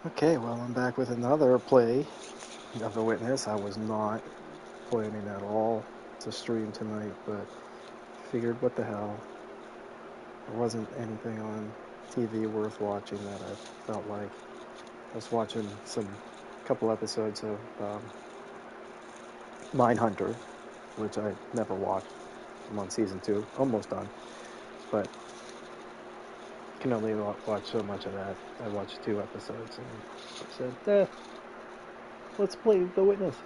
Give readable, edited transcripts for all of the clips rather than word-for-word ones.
Okay, well, I'm back with another play of The Witness. I was not planning at all to stream tonight, but figured what the hell. There wasn't anything on TV worth watching that I felt like. I was watching some couple episodes of Mindhunter, which I never watched. I'm on season 2, almost done, but can only watch so much of that. I watched 2 episodes and I said, let's play The Witness.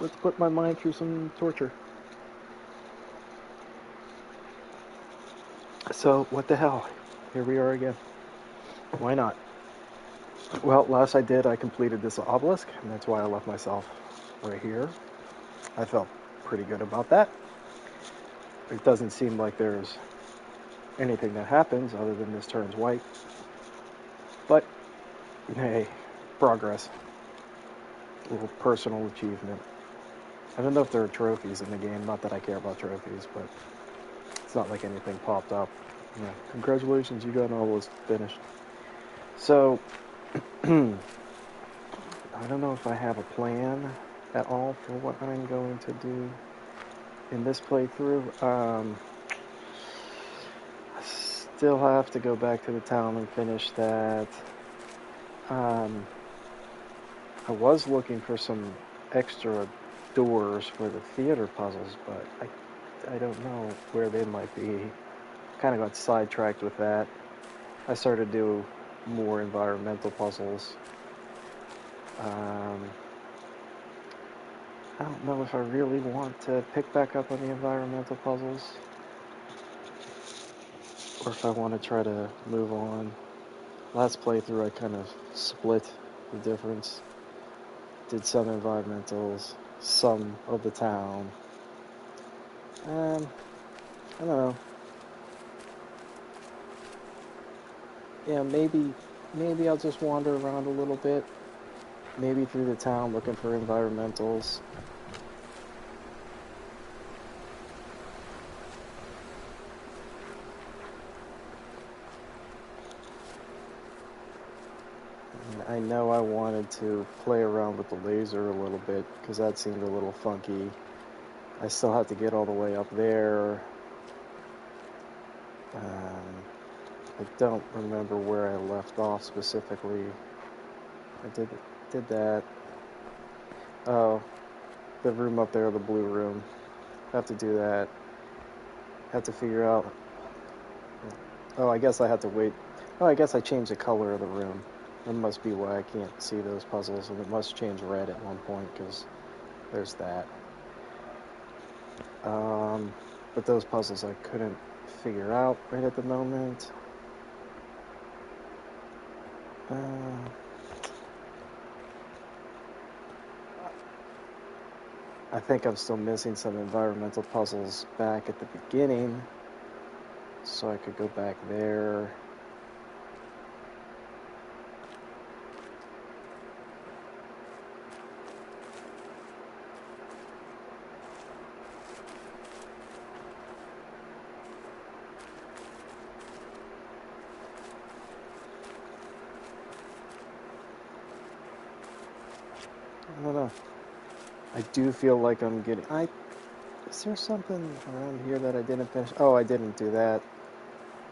Let's put my mind through some torture. So, what the hell? Here we are again. Why not? Well, last I completed this obelisk, and that's why I left myself right here. I felt pretty good about that. It doesn't seem like there's anything that happens other than this turns white. But, hey, progress. A little personal achievement. I don't know if there are trophies in the game. Not that I care about trophies, but it's not like anything popped up. Yeah, congratulations, you got an obelisk finished. So, I don't know if I have a plan at all for what I'm going to do in this playthrough. I still have to go back to the town and finish that. I was looking for some extra doors for the theater puzzles, but I don't know where they might be. Kind of got sidetracked with that. I started to do more environmental puzzles. I don't know if I really want to pick back up on the environmental puzzles, or if I want to try to move on. Last playthrough I kind of split the difference. Did some environmentals, some of the town. I don't know. Yeah, maybe I'll just wander around a little bit. Maybe through the town looking for environmentals. I know I wanted to play around with the laser a little bit because that seemed a little funky. I still have to get all the way up there. I don't remember where I left off specifically. I did that. Oh, the room up there, the blue room. Have to do that. Have to figure out. Oh, I guess I have to wait. Oh, I guess I changed the color of the room. That must be why I can't see those puzzles, and it must change red at one point because there's that. But those puzzles I couldn't figure out right at the moment. I think I'm still missing some environmental puzzles back at the beginning, so I could go back there. I don't know. I do feel like I'm getting... Is there something around here that I didn't finish? Oh, I didn't do that.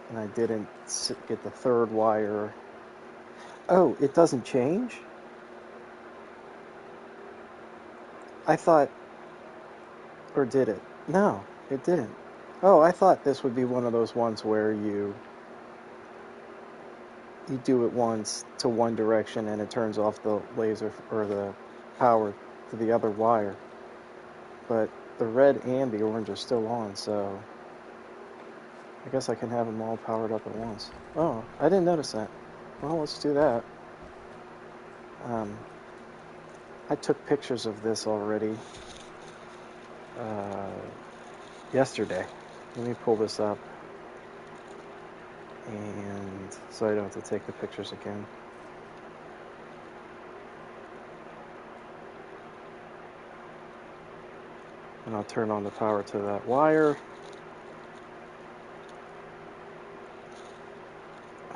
And I didn't get the third wire. Oh, it doesn't change? I thought... Or did it? No, it didn't. Oh, I thought this would be one of those ones where you do it once to one direction and it turns off the laser or the power to the other wire. But the red and the orange are still on, so I guess I can have them all powered up at once. Oh, I didn't notice that. Well, let's do that. I took pictures of this already yesterday. Let me pull this up, and so I don't have to take the pictures again. And I'll turn on the power to that wire.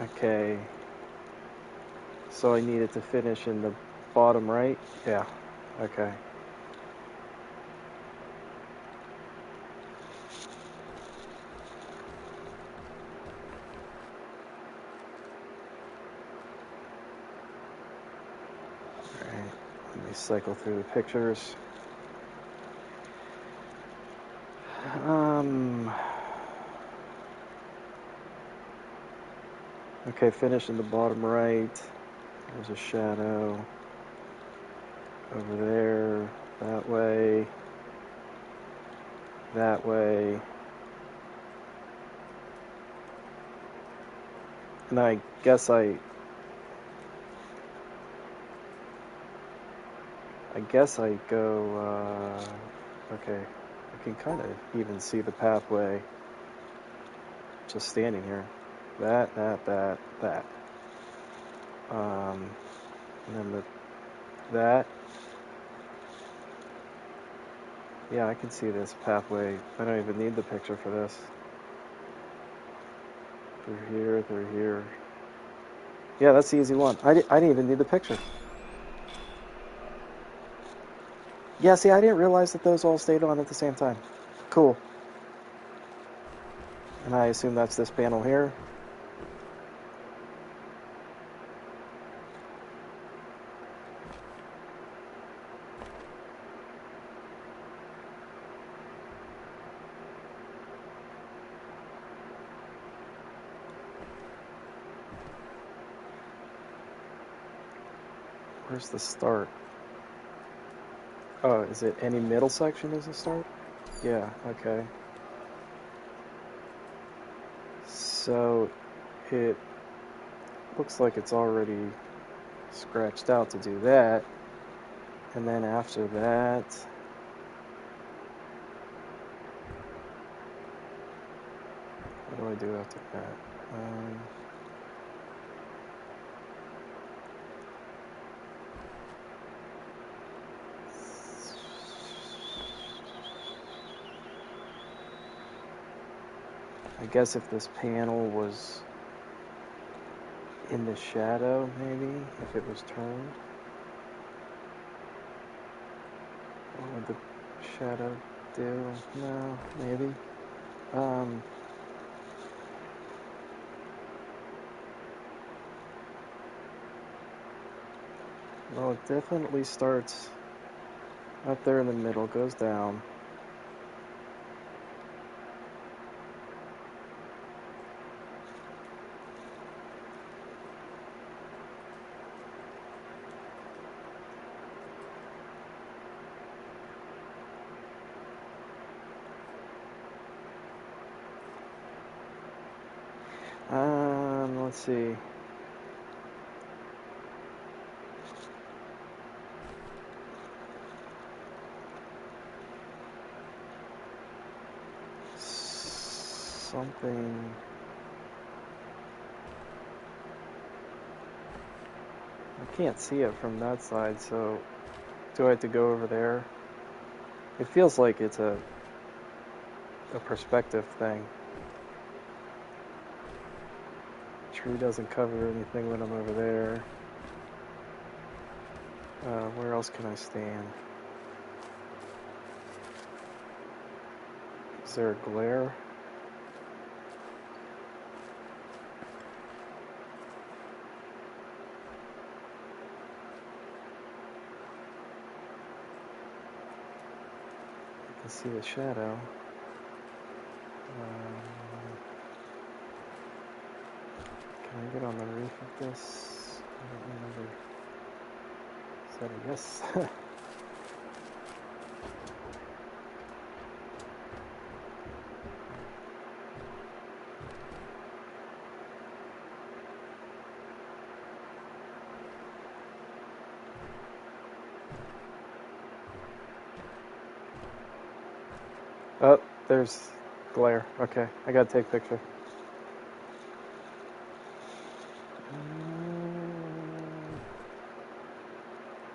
Okay. So I need it to finish in the bottom right? Yeah. Okay. Alright. Let me cycle through the pictures. Okay, finish in the bottom right. There's a shadow over there, that way, that way. And I guess I go, okay, I can kind of even see the pathway just standing here. That. And then that. Yeah, I can see this pathway. I don't even need the picture for this. Through here. Yeah, that's the easy one. I didn't even need the picture. Yeah, see, I didn't realize that those all stayed on at the same time. Cool. And I assume that's this panel here. Where's the start? Oh, is it any middle section is the start? Yeah, okay. So it looks like it's already scratched out to do that. And then after that, what do I do after that? I guess if this panel was in the shadow, maybe, if it was turned, what would the shadow do? No, maybe. Well, it definitely starts up there in the middle, goes down. Let's see. Something. I can't see it from that side, so do I have to go over there? It feels like it's a perspective thing. Tree doesn't cover anything when I'm over there. Where else can I stand? Is there a glare? I can see the shadow. Can I get on the roof of this? I don't remember. Is that a yes? Oh, there's glare. Okay, I gotta take a picture.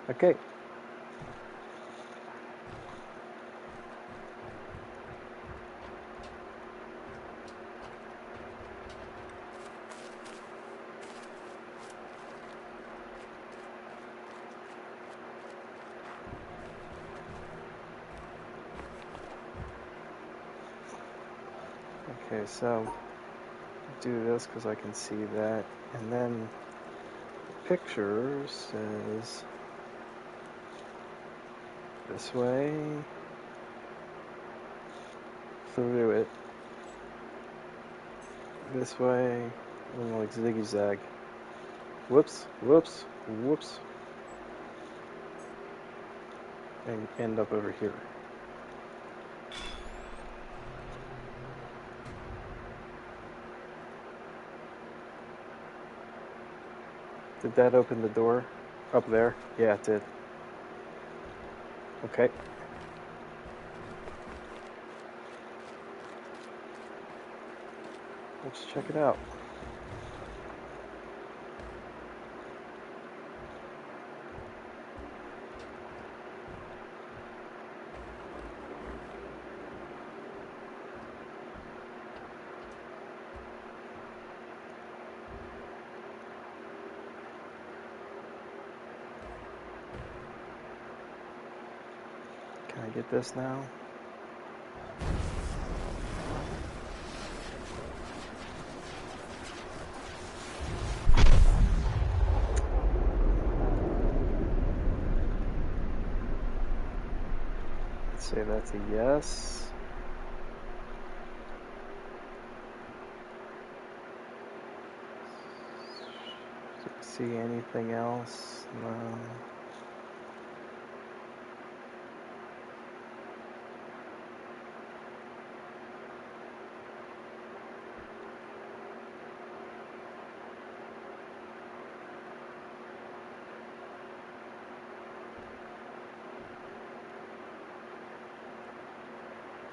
Okay. Okay, so do this because I can see that, and then the picture says this way through it, this way, and like ziggy-zag. Whoops, whoops, whoops, and end up over here. Did that open the door up there? Yeah, it did. Okay. Let's check it out. Can I get this now? Let's say that's a yes. See anything else? No.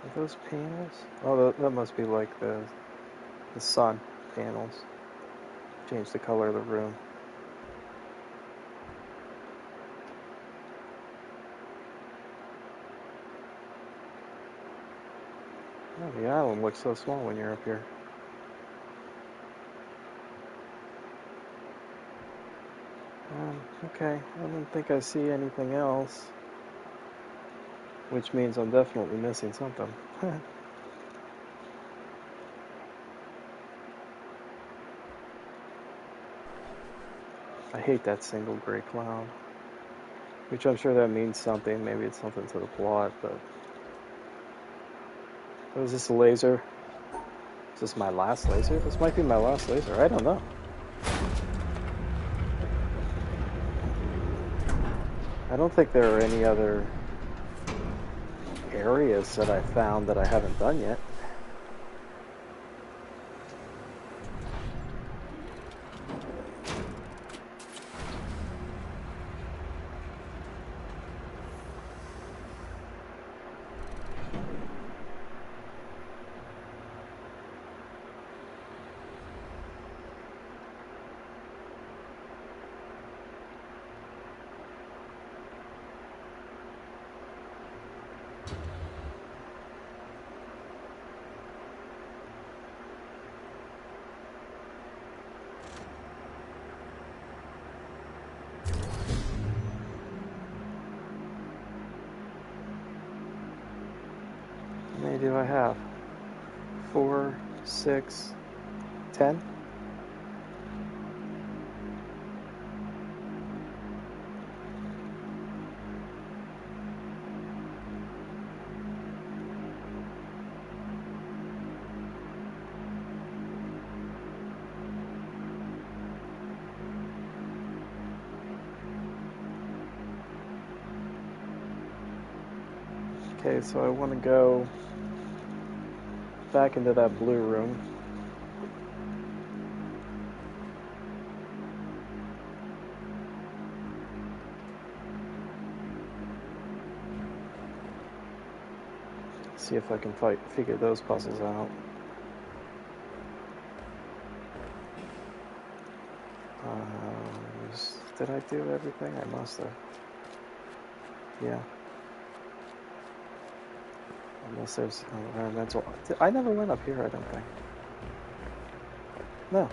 Are those panels? Oh, that must be like the sun panels. Change the color of the room. Oh, the island looks so small when you're up here. Okay, I don't think I see anything else. Which means I'm definitely missing something. I hate that single gray cloud. Which I'm sure that means something. Maybe it's something to the plot, but... Oh, is this a laser? Is this my last laser? This might be my last laser. I don't know. I don't think there are any other areas that I found that I haven't done yet. How many do I have? 4, 6, 10? Okay, so I want to go back into that blue room. See if I can figure those puzzles out. Did I do everything? I must have. Yeah. Unless there's environmental... I never went up here, I don't think. No.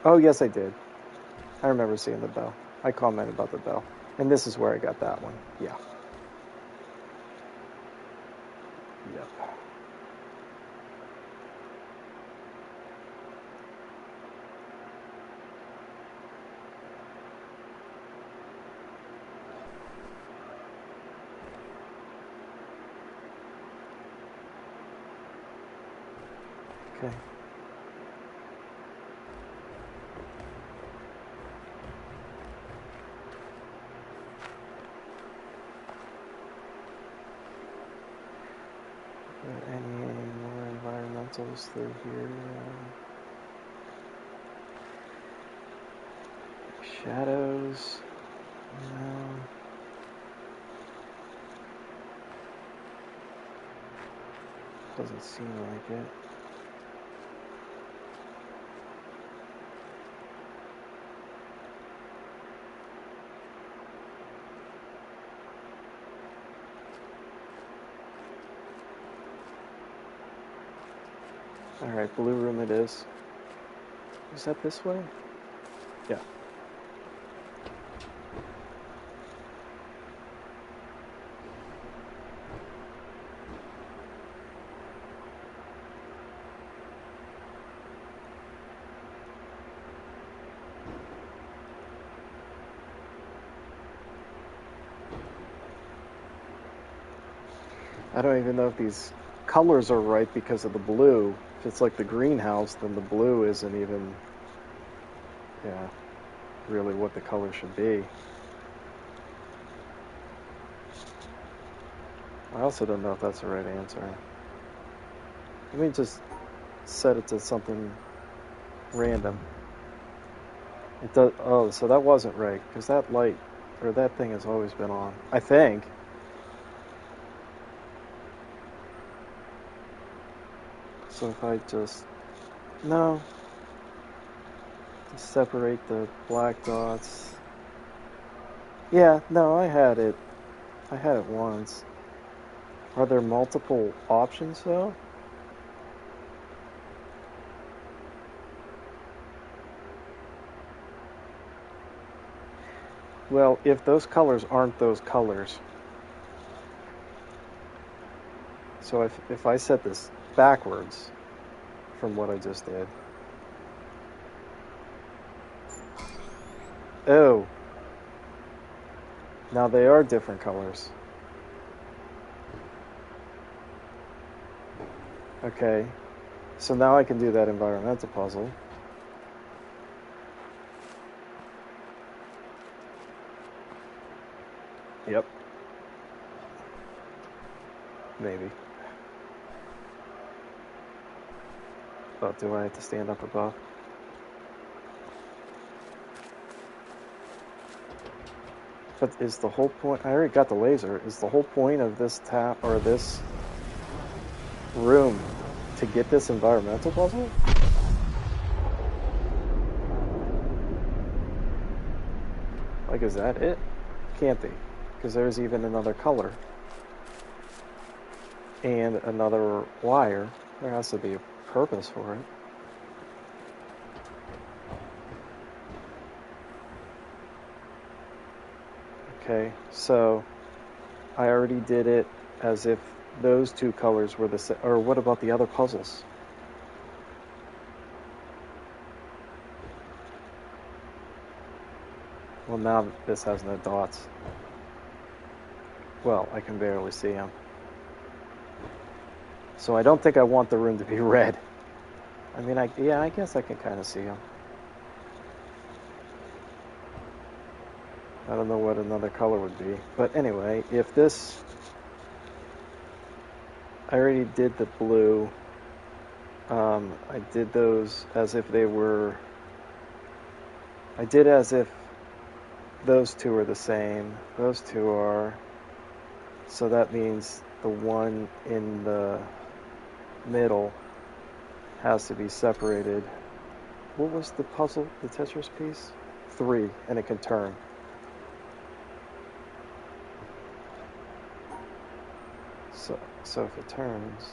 Oh, yes, I did. I remember seeing the bell. I commented about the bell. And this is where I got that one. Yeah. Yep. Okay. Any more environmentals through here? Shadows? No. Doesn't seem like it. Alright, blue room it is. Is that this way? Yeah. I don't even know if these colors are right because of the blue. If it's like the greenhouse, then the blue isn't even, really what the color should be. I also don't know if that's the right answer. Let me just set it to something random. It does. Oh, so that wasn't right, because that light, or that thing has always been on, I think. So if I just, no, just separate the black dots. Yeah, no, I had it once. Are there multiple options though? Well, if those colors aren't those colors, so if I set this backwards from what I just did. Oh, now they are different colors. Okay, so now I can do that environmental puzzle. Yep. Maybe. Oh, do I have to stand up above? But is the whole point... I already got the laser. Is the whole point of this tap or this room to get this environmental puzzle? Like, is that it? Can't be. Because there's even another color. And another wire. There has to be a purpose for it. Okay, so I already did it as if those two colors were the same. Or what about the other puzzles? Well, now this has no dots. Well, I can barely see them. So I don't think I want the room to be red. I mean, I guess I can kind of see them. I don't know what another color would be. But anyway, if this... I already did the blue. I did those as if they were... I did as if those two are the same. Those two are... So that means the one in the middle has to be separated. What was the puzzle, the Tetris piece? 3, and it can turn. So if it turns,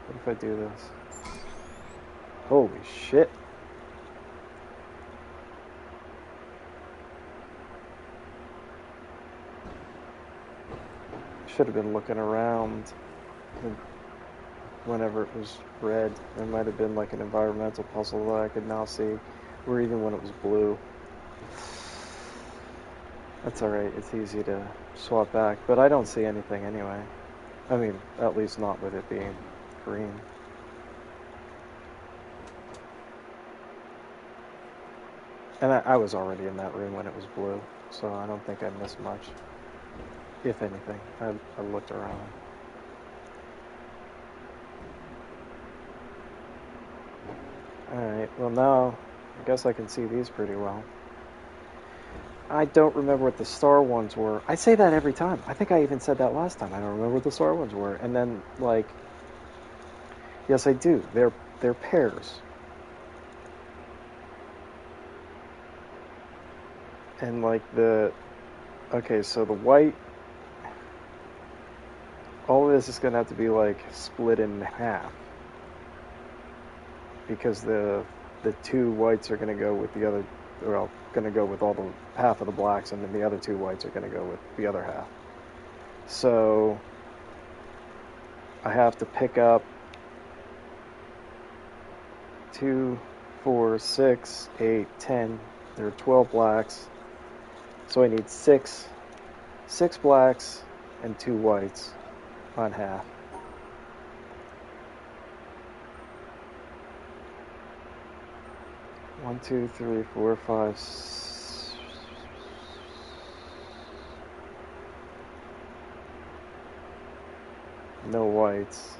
what if I do this? Holy shit. Should have been looking around whenever it was red. There might have been like an environmental puzzle that I could now see, or even when it was blue. That's alright, it's easy to swap back, but I don't see anything anyway. I mean, at least not with it being green. And I was already in that room when it was blue, so I don't think I missed much. If anything, I looked around. Alright, well now, I guess I can see these pretty well. I don't remember what the star ones were. I say that every time. I think I even said that last time. I don't remember what the star ones were. And then, like, yes, I do. They're pairs. And, like, okay, so the white, all of this is going to have to be, like, split in half. Because the two whites are going to go with the other, well, going to go with all the half of the blacks, and then the other two whites are going to go with the other half. So I have to pick up 2, 4, 6, 8, 10. There are 12 blacks. So I need six blacks and 2 whites on half. One, 2, 3, 4, 5. No whites.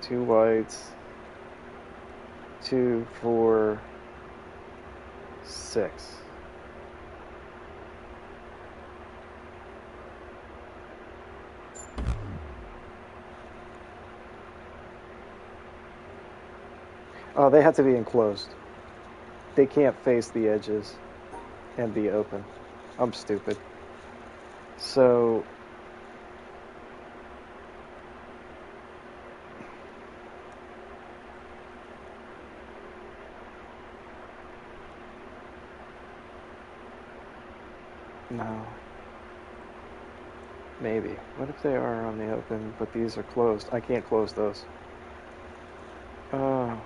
2 whites. 2, 4, 6. Oh, they have to be enclosed. They can't face the edges and be open. I'm stupid. So no. Maybe. What if they are on the open, but these are closed? I can't close those. Oh.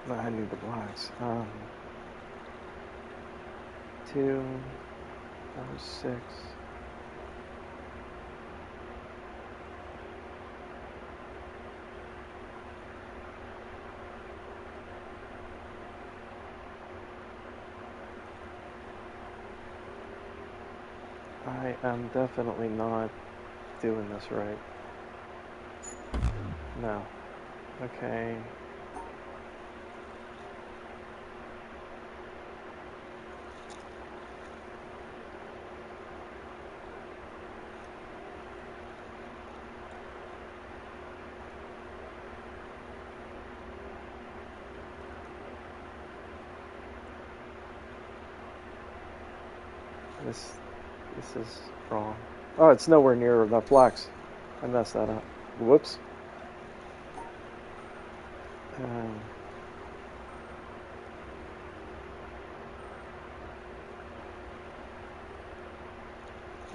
No, I need the blacks. 2, 4, 6. I am definitely not doing this right. No. Okay. This is wrong. Oh, it's nowhere near enough blacks. I messed that up. Whoops.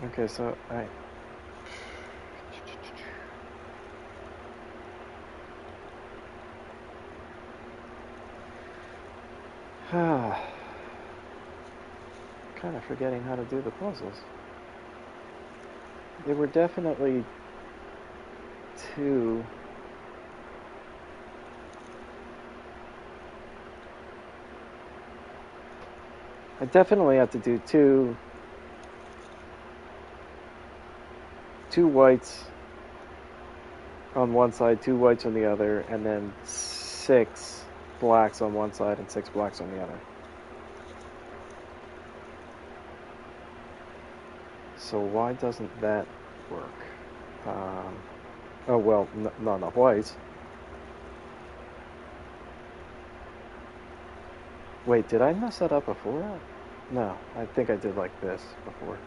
Okay, so I... kind of forgetting how to do the puzzles. They were definitely 2. I definitely have to do 2 whites on one side, 2 whites on the other, and then 6 blacks on one side and 6 blacks on the other. So why doesn't that work? Oh well, not enough whites. Wait, did I mess that up before? No, I think I did like this before.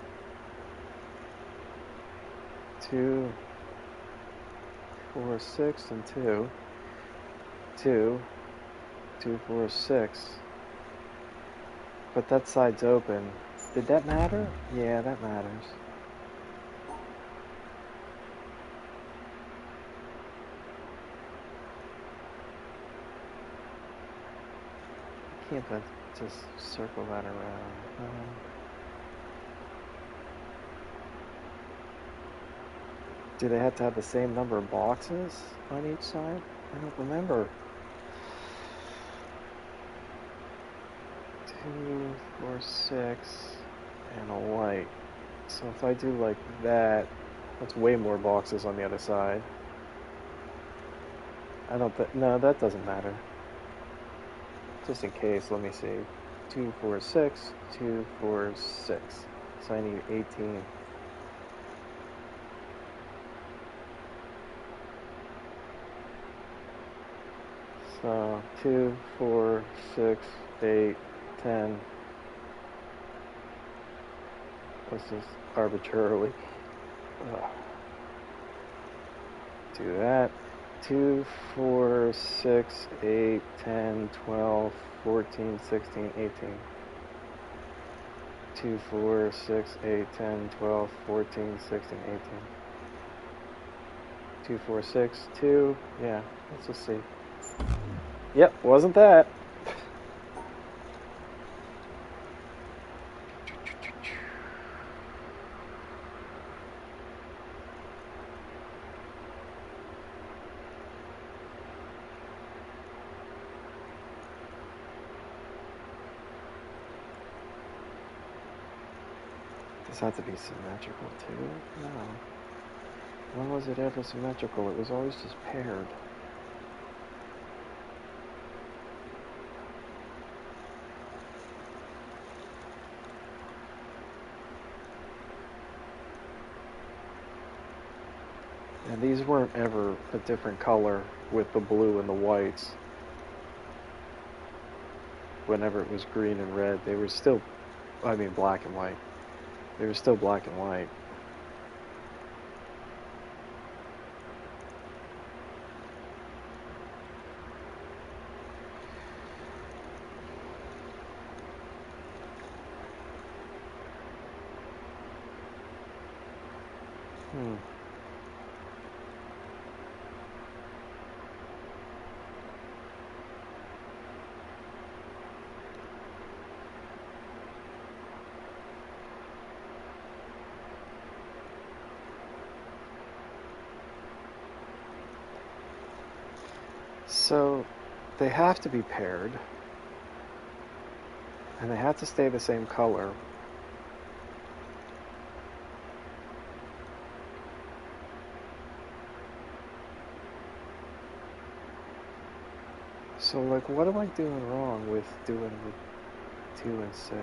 2, 4, 6, and 2. 2, 2, 4, 6. But that side's open. Did that matter? Yeah, that matters. I can't just circle that around. Do they have to have the same number of boxes on each side? I don't remember. 2, 4, 6, and a white. So if I do like that, that's way more boxes on the other side. I don't think, no, that doesn't matter. Just in case, let me see. 2, 4, 6, 2, 4, 6. So I need 18. So 2, 4, 6, 8, 10. Let's just arbitrarily do that. 2, 4, 6, 8, 10, 12, 14, 16, 18. 2, 4, 6, 8, 10, 12, 14, 16, 18. 2, 4, 6, 2. Yeah, let's just see. Yep, wasn't that. Does it have to be symmetrical too? No. When was it ever symmetrical? It was always just paired. And these weren't ever a different color with the blue and the whites. Whenever it was green and red, they were still, I mean black and white. They were still black and white. So they have to be paired, and they have to stay the same color. So like, what am I doing wrong with doing the 2 and 6?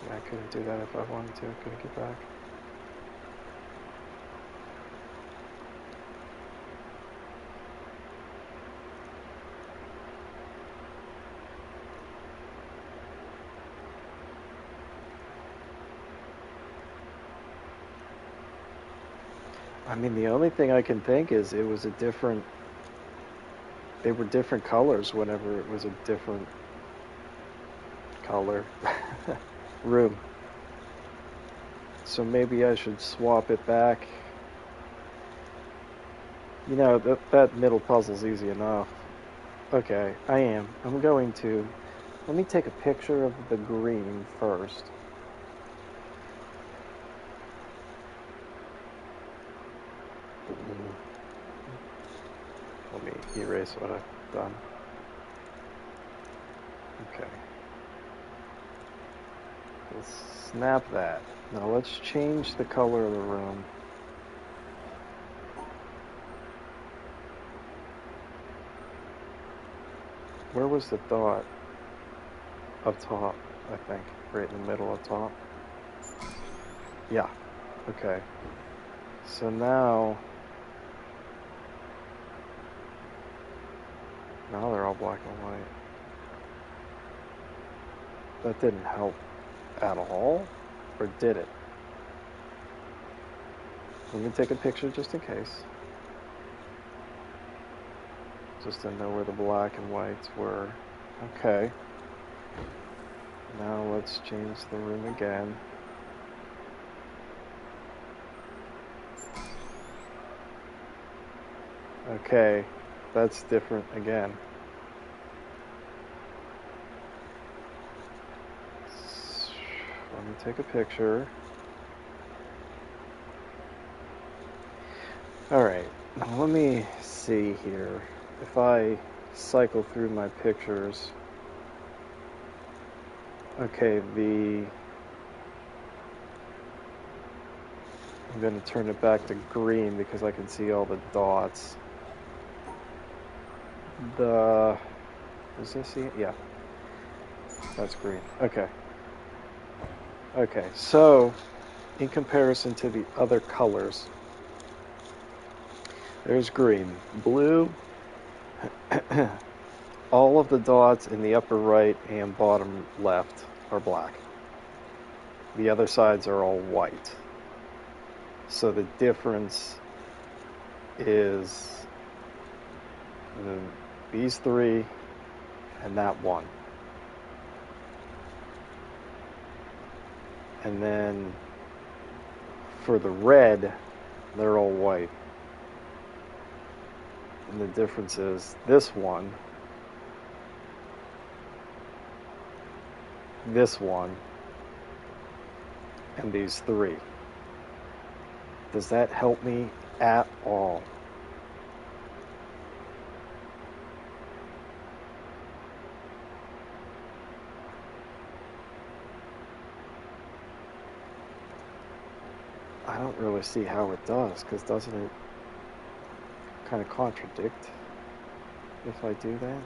I couldn't do that if I wanted to. I couldn't get back. I mean, the only thing I can think is it was a different... They were different colors whenever it was a different color room. So maybe I should swap it back. You know, that middle puzzle's easy enough. Okay, I am. I'm going to... Let me take a picture of the green first. Let me erase what I've done. Okay. Let's snap that. Now let's change the color of the room. Where was the dot? Up top, I think. Right in the middle up top. Yeah. Okay. So now they're all black and white. That didn't help at all? Or did it? Let me take a picture just in case. Just to know where the black and whites were. Okay. Now let's change the room again. Okay, that's different again. Let me take a picture. Alright, now let me see here. If I cycle through my pictures, okay, I'm going to turn it back to green because I can see all the dots. Is this it? Yeah. That's green. Okay. Okay, so in comparison to the other colors, there's green. Blue, all of the dots in the upper right and bottom left are black. The other sides are all white. So the difference is these three and that one. And then for the red, they're all white. And the difference is this one, and these three. Does that help me at all? I don't really see how it does, because doesn't it kind of contradict if I do that?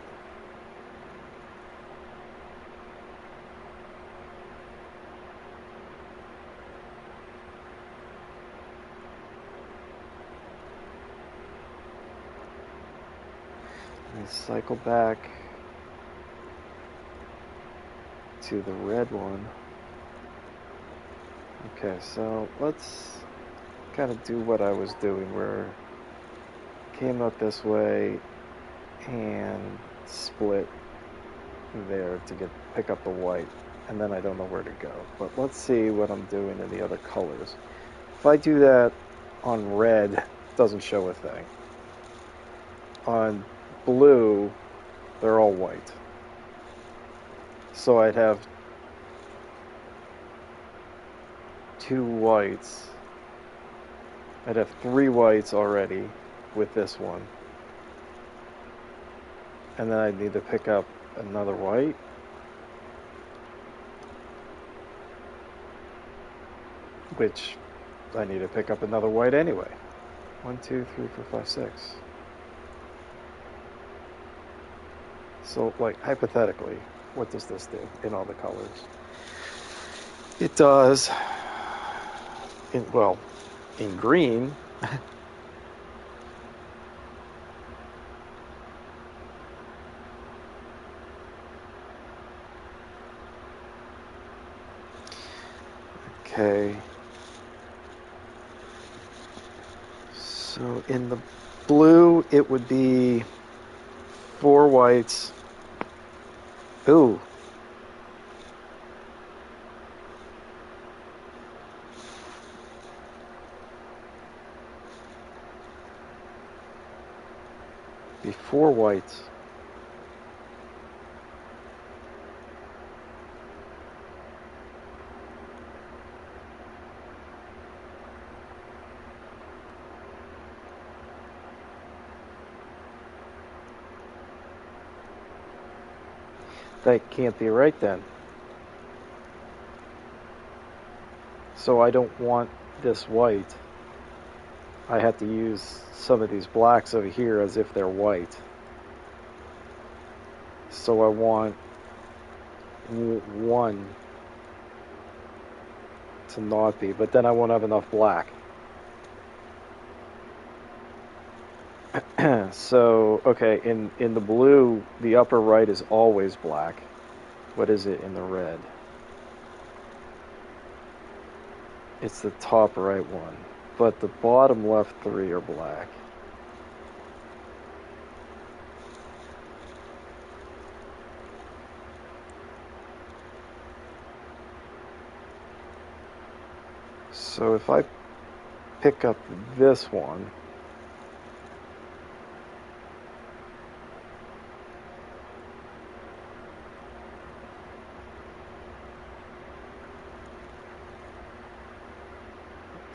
Let me cycle back to the red one. Okay, so let's kind of do what I was doing, where I came up this way and split there to pick up the white, and then I don't know where to go. But let's see what I'm doing in the other colors. If I do that on red, it doesn't show a thing. On blue, they're all white. So I'd have two whites. I'd have three whites already with this one. And then I'd need to pick up another white. Which I need to pick up another white anyway. 1, 2, 3, 4, 5, 6. So, like, hypothetically, what does this do in all the colors? It does, in green, okay, so in the blue, it would be 4 whites. Ooh. Be 4 whites. That can't be right then. So I don't want this white. I have to use some of these blacks over here as if they're white. So I want one to not be, but then I won't have enough black. So, okay, in the blue, the upper right is always black. What is it in the red? It's the top right one. but the bottom left 3 are black. So if I pick up this one,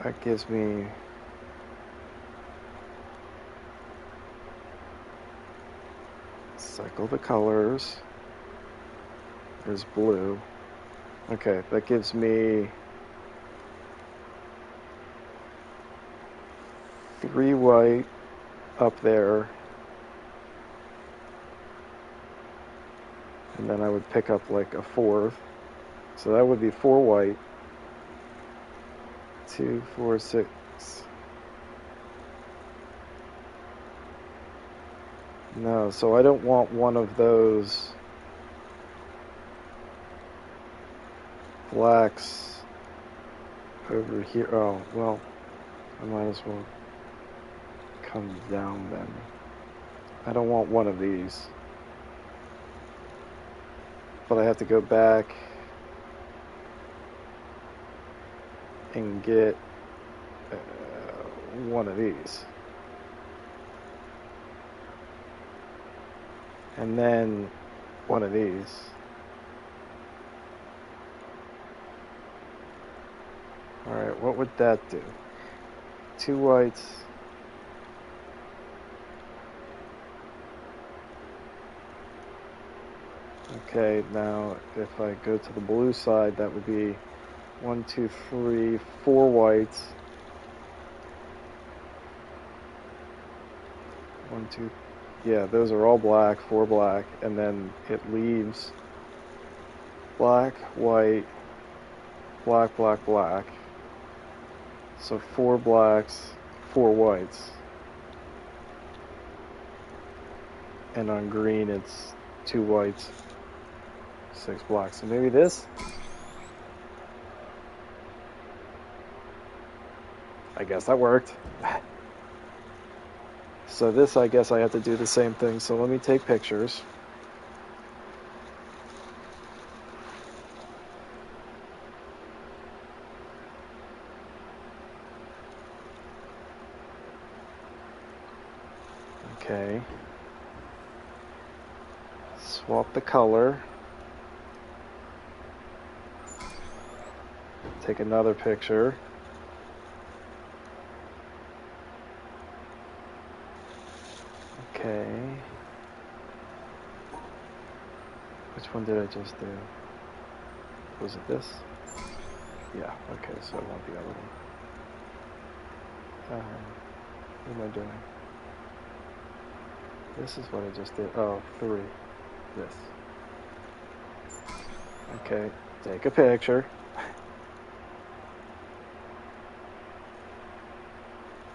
that gives me cycle the colors. There's blue. Okay, that gives me 3 white up there. And then I would pick up like a 4th. So that would be 4 white. 2, 4, 6. No, so I don't want one of those blacks over here. Oh, well, I might as well come down then. I don't want one of these. But I have to go back and get one of these. And then one of these. Alright, what would that do? 2 whites. Okay, now if I go to the blue side, that would be 1, 2, 3, 4 whites. 1, 2, yeah, those are all black, 4 black, and then it leaves black, white, black, black, black. So 4 blacks, 4 whites. And on green, it's 2 whites, 6 blacks. So maybe this? I guess that worked. So this, I guess I have to do the same thing. So let me take pictures. Okay. Swap the color. Take another picture. Okay. Which one did I just do? Was it this? Yeah, okay, so I want the other one. What am I doing? This is what I just did. Oh, 3. This. Okay, take a picture.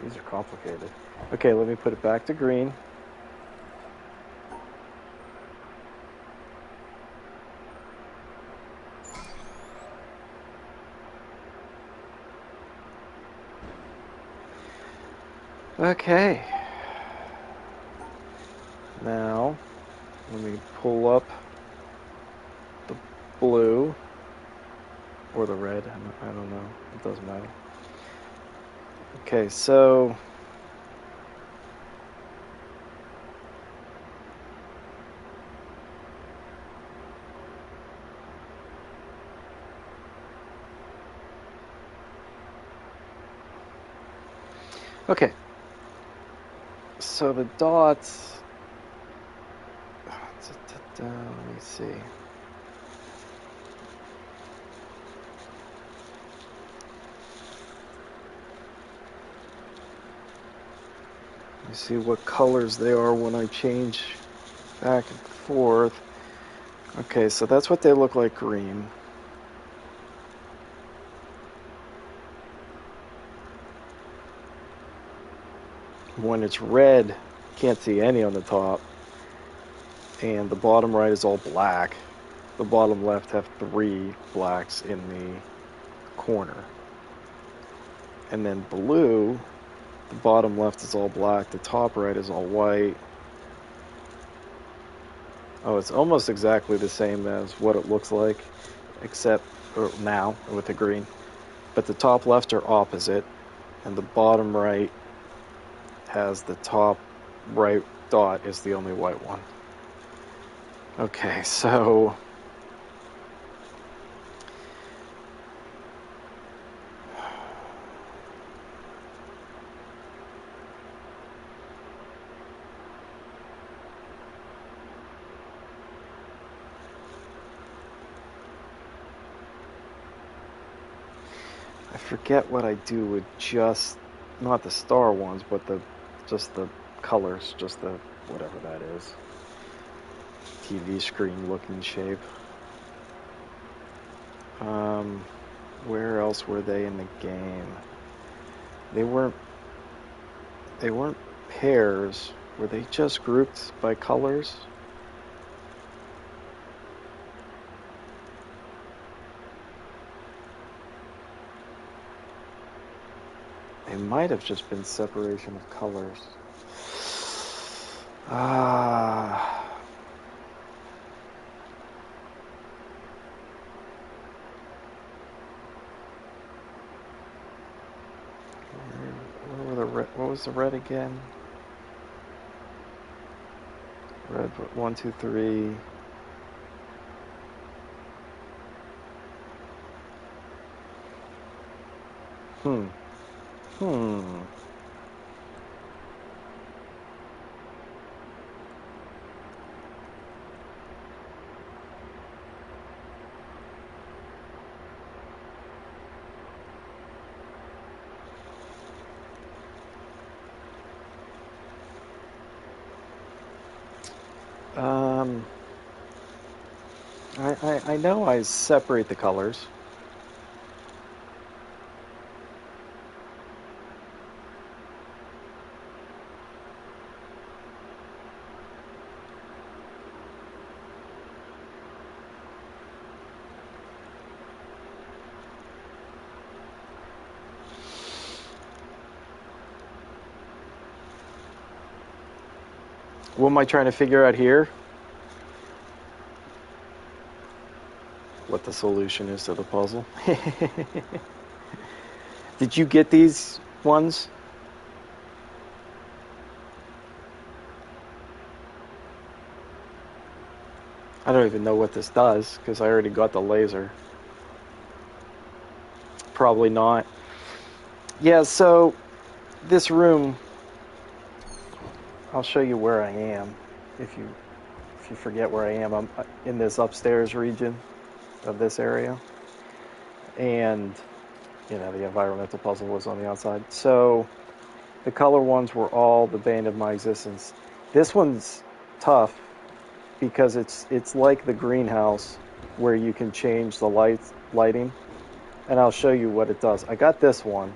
These are complicated. Okay, let me put it back to green. Okay. Now, let me pull up the blue or the red. I don't know. It doesn't matter. Okay, so okay. So the dots. Let me see. Let me see what colors they are when I change back and forth. Okay, so that's what they look like green. When it's red, can't see any on the top. And the bottom right is all black. The bottom left have 3 blacks in the corner. And then blue, the bottom left is all black, the top right is all white. Oh, it's almost exactly the same as what it looks like, except now with the green. But the top left are opposite, and the bottom right has the top right dot is the only white one. Okay, so I forget what I do with just not the star ones, but just the colors, just the whatever that is. TV screen looking shape. Where else were they in the game? They weren't pairs. Were they just grouped by colors? They might have just been separation of colors. What was the red again? Red 1, 2, 3. I know I separate the colors. What am I trying to figure out here? What the solution is to the puzzle. Did you get these ones? I don't even know what this does because I already got the laser. Probably not. Yeah, so this room, I'll show you where I am if you forget where I am. I'm in this upstairs region of this area, and the environmental puzzle was on the outside. So the color ones were all the bane of my existence. This one's tough because it's like the greenhouse where you can change the lighting, and I'll show you what it does. I got this one.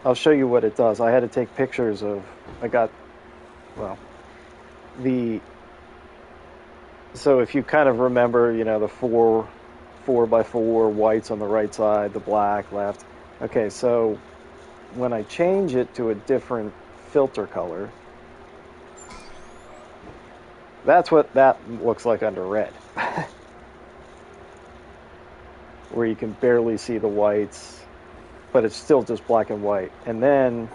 I'll show you what it does. I had to take pictures of. So if you kind of remember, the 4x4 whites on the right side, the black left. Okay, so when I change it to a different filter color, that's what that looks like under red. Where you can barely see the whites, but it's still just black and white. And then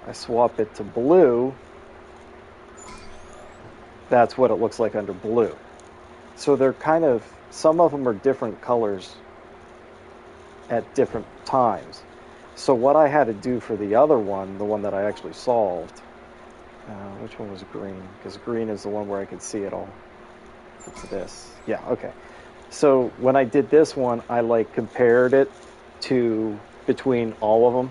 I swap it to blue. That's what it looks like under blue. So they're some of them are different colors at different times. So what I had to do for the other one, the one that I actually solved, which one was green? Because green is the one where I could see it all. It's this. Yeah, okay. So when I did this one, I compared it to between all of them,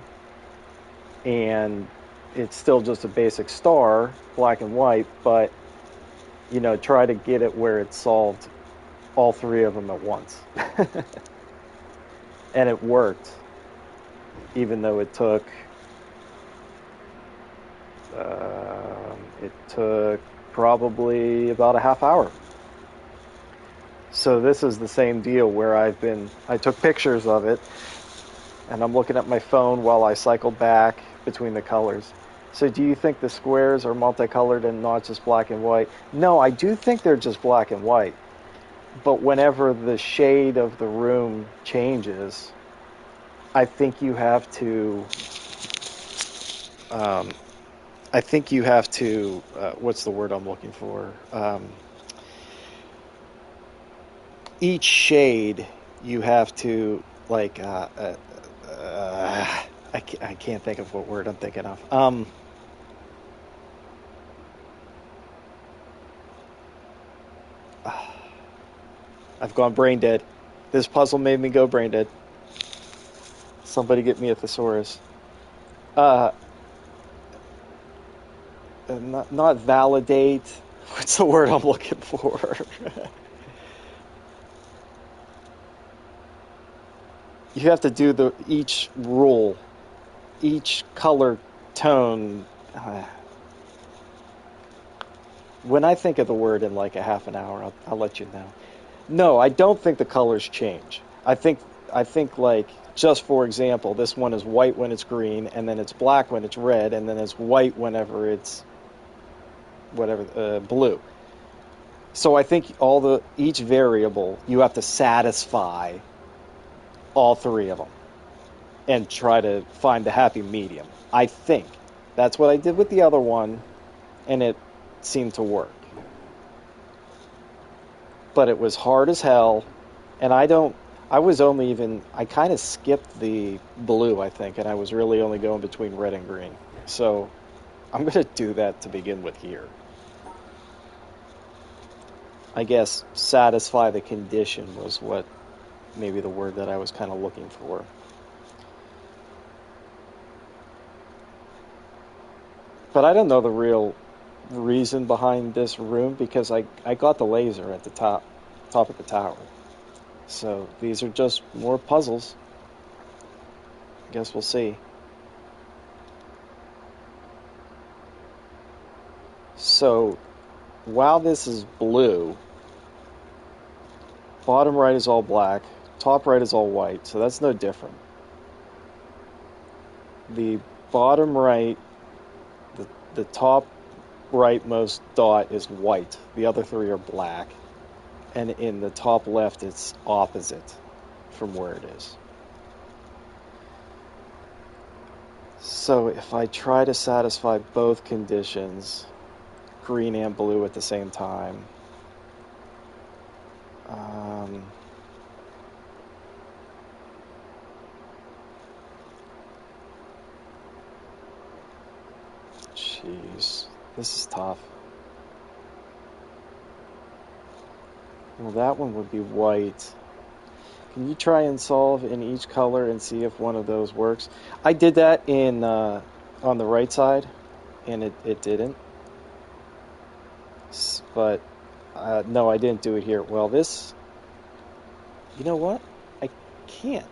and it's still just a basic star, black and white, but try to get it where it solved all three of them at once. And it worked, even though it took probably about a half hour. So this is the same deal where I took pictures of it, And I'm looking at my phone while I cycle back between the colors. So do you think the squares are multicolored and not just black and white? No, I do think they're just black and white. But whenever the shade of the room changes, I think you have to. Um, I think you have to. What's the word I'm looking for? Each shade you have to like. I can't think of what word I'm thinking of. I've gone brain dead. This puzzle made me go brain dead. Somebody get me a thesaurus. Uh, not validate. What's the word I'm looking for? You have to do each rule, each color tone. When I think of the word in like a half an hour, I'll let you know. No, I don't think the colors change. I think like just for example, this one is white when it's green, and then it's black when it's red, and then it's white whenever it's whatever blue. So I think each variable you have to satisfy all three of them and try to find the happy medium. I think that's what I did with the other one, and it seemed to work. But it was hard as hell, and I kind of skipped the blue, I think, and I was really only going between red and green. So I'm going to do that to begin with here. I guess satisfy the condition was what maybe the word that I was kind of looking for. But I don't know the real reason behind this room because I got the laser at the top of the tower. So these are just more puzzles. Guess we'll see. So while this is blue, bottom right is all black, top right is all white, so that's no different. The bottom right, the top rightmost dot is white. The other three are black. And in the top left, it's opposite from where it is. So if I try to satisfy both conditions, green and blue at the same time, jeez, this is tough. Well, that one would be white. Can you try and solve in each color and see if one of those works? I did that on the right side, and it didn't. But no, I didn't do it here. Well, this, you know what? I can't.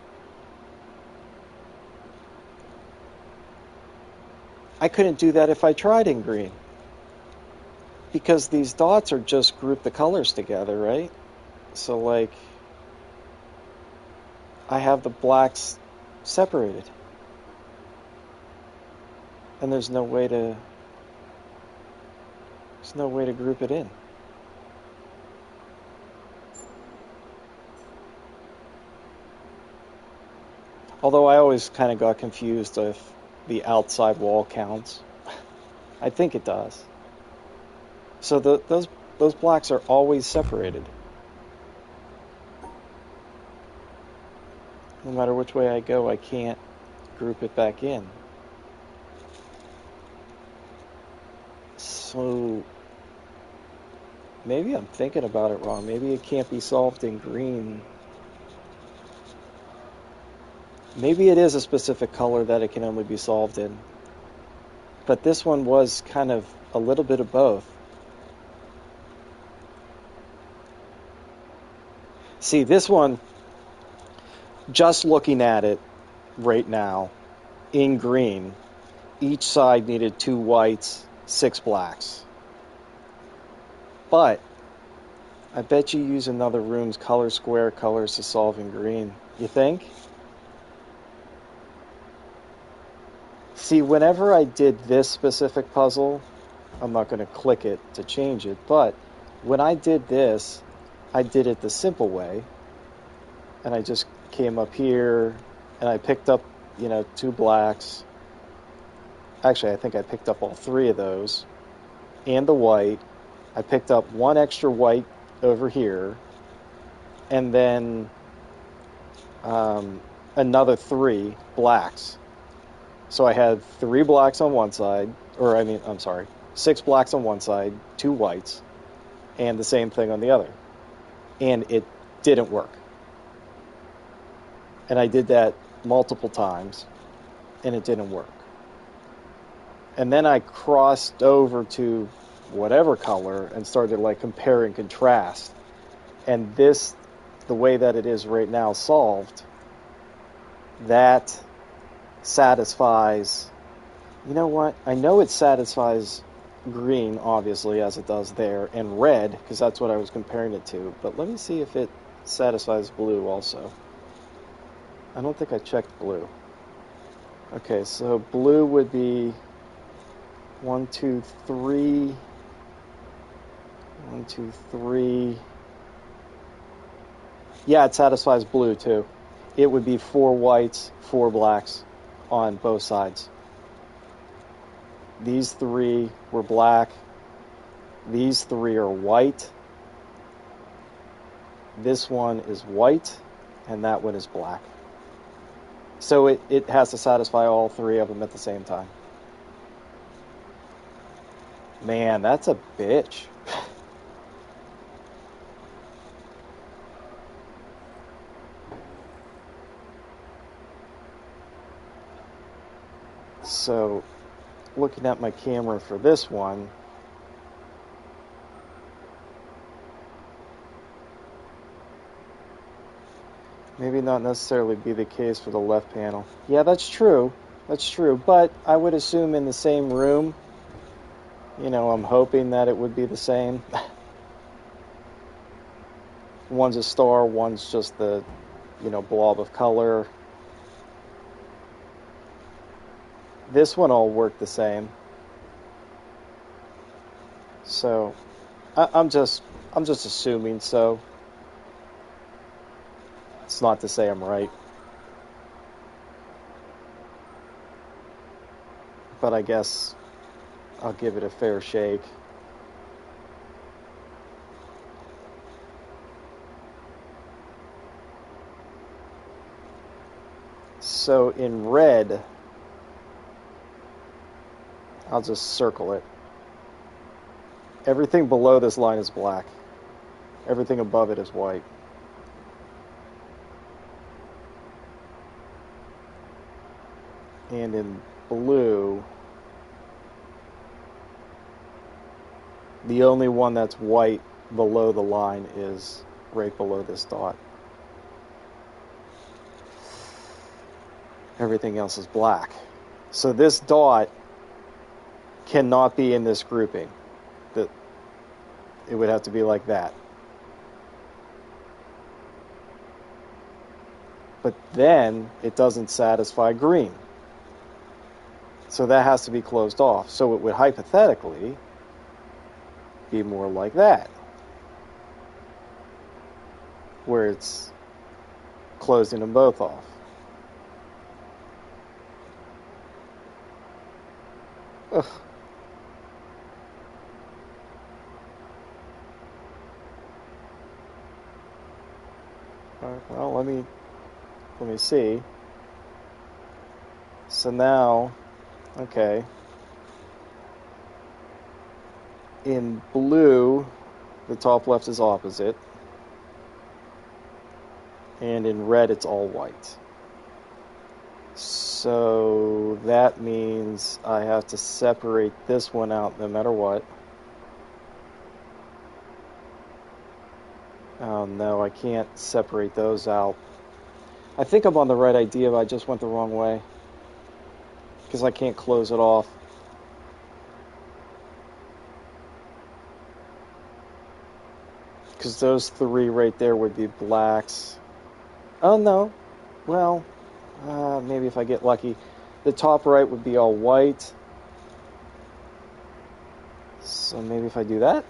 I couldn't do that if I tried in green. Because these dots are just group the colors together, right? So, like, I have the blacks separated. And there's no way to group it in. Although I always kind of got confused if the outside wall counts. I think it does. So those blacks are always separated. No matter which way I go, I can't group it back in. So maybe I'm thinking about it wrong. Maybe it can't be solved in green. Maybe it is a specific color that it can only be solved in. But this one was kind of a little bit of both. See, this one, just looking at it right now, in green, each side needed 2 whites, 6 blacks. But I bet you use another room's color square colors to solve in green. You think? See, whenever I did this specific puzzle, I'm not going to click it to change it, but when I did this, I did it the simple way, and I just came up here, and I picked up, 2 blacks. Actually, I think I picked up all 3 of those, and the white. I picked up 1 extra white over here, and then another 3 blacks. So I had 3 blacks on one side, I'm sorry, 6 blacks on one side, 2 whites, and the same thing on the other. And it didn't work. And I did that multiple times, and it didn't work. And then I crossed over to whatever color and started compare and contrast. And this, the way that it is right now solved, that satisfies, you know what? I know it satisfies green, obviously, as it does there, and red, because that's what I was comparing it to. But let me see if it satisfies blue also. I don't think I checked blue. Okay, so blue would be 1, 2, 3. 1, 2, 3. Yeah, it satisfies blue too. It would be 4 whites, 4 blacks on both sides. These 3 were black. These 3 are white. This one is white, and that one is black. So it has to satisfy all 3 of them at the same time. Man, that's a bitch. So, looking at my camera for this one, maybe not necessarily be the case for the left panel. Yeah, that's true. That's true. But I would assume in the same room, I'm hoping that it would be the same. One's a star, one's just the, blob of color. This one all worked the same. So, I'm just assuming so. It's not to say I'm right. But I guess I'll give it a fair shake. So in red, I'll just circle it. Everything below this line is black. Everything above it is white. And in blue, the only one that's white below the line is right below this dot. Everything else is black. So this dot cannot be in this grouping. It would have to be like that. But then it doesn't satisfy green. So that has to be closed off. So it would hypothetically be more like that, where it's closing them both off. Ugh. All right, well, let me see. So now, okay. In blue, the top left is opposite. And in red, it's all white. So that means I have to separate this one out no matter what. Oh no, I can't separate those out. I think I'm on the right idea, but I just went the wrong way. Because I can't close it off. Because those 3 right there would be blacks. Oh no. Well, maybe if I get lucky. the top right would be all white. So maybe if I do that.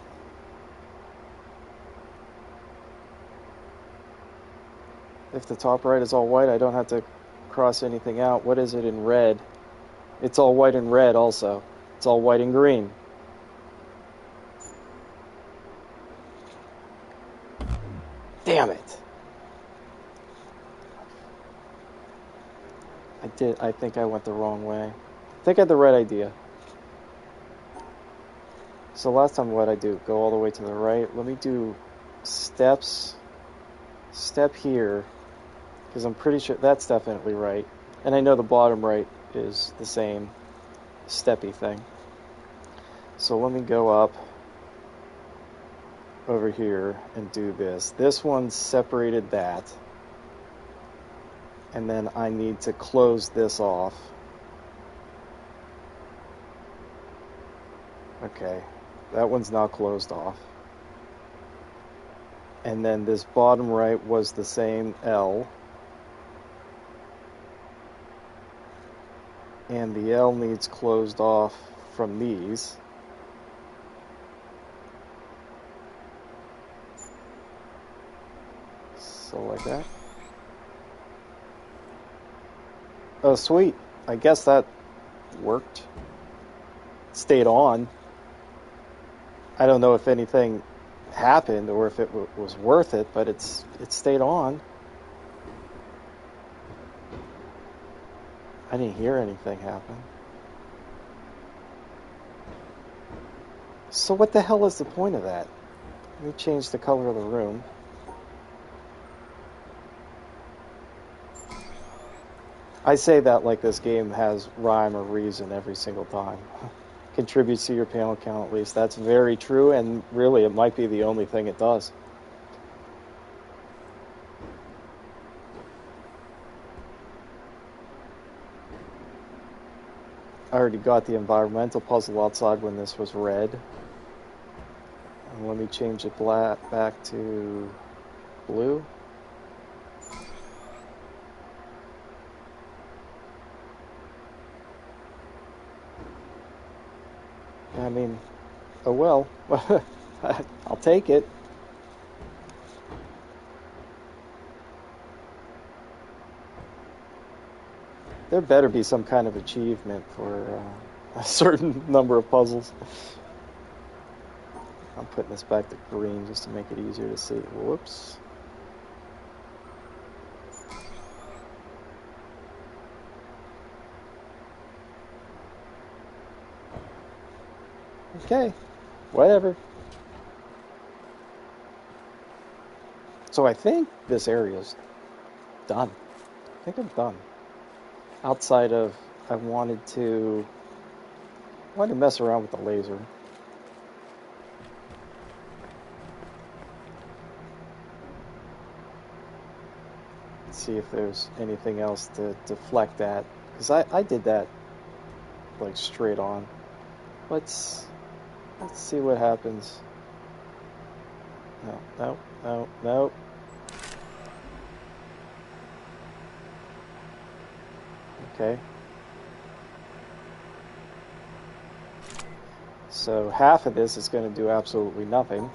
If the top right is all white, I don't have to cross anything out. What is it in red? It's all white and red also. It's all white and green. Damn it. I think I went the wrong way. I think I had the right idea. So last time what I do, go all the way to the right. Let me do steps. Step here. Because I'm pretty sure that's definitely right. And I know the bottom right is the same steppy thing. So let me go up over here and do this. This one separated that. And then I need to close this off. Okay, that one's now closed off. And then this bottom right was the same L. And the L needs closed off from these. So like that. Oh, sweet. I guess that worked. Stayed on. I don't know if anything happened or if it was worth it, but it stayed on. I didn't hear anything happen. So what the hell is the point of that? Let me change the color of the room. I say that like this game has rhyme or reason every single time. Contributes to your panel count at least. That's very true, and really it might be the only thing it does. I already got the environmental puzzle outside when this was red. And let me change it back to blue. I mean, oh well. I'll take it. There better be some kind of achievement for a certain number of puzzles. I'm putting this back to green just to make it easier to see. Whoops. Okay, whatever. So I think this area's done. I think I'm done. Outside of, I wanted to mess around with the laser. See if there's anything else to deflect at. Because I did that like straight on. Let's see what happens. No. Okay. So half of this is going to do absolutely nothing.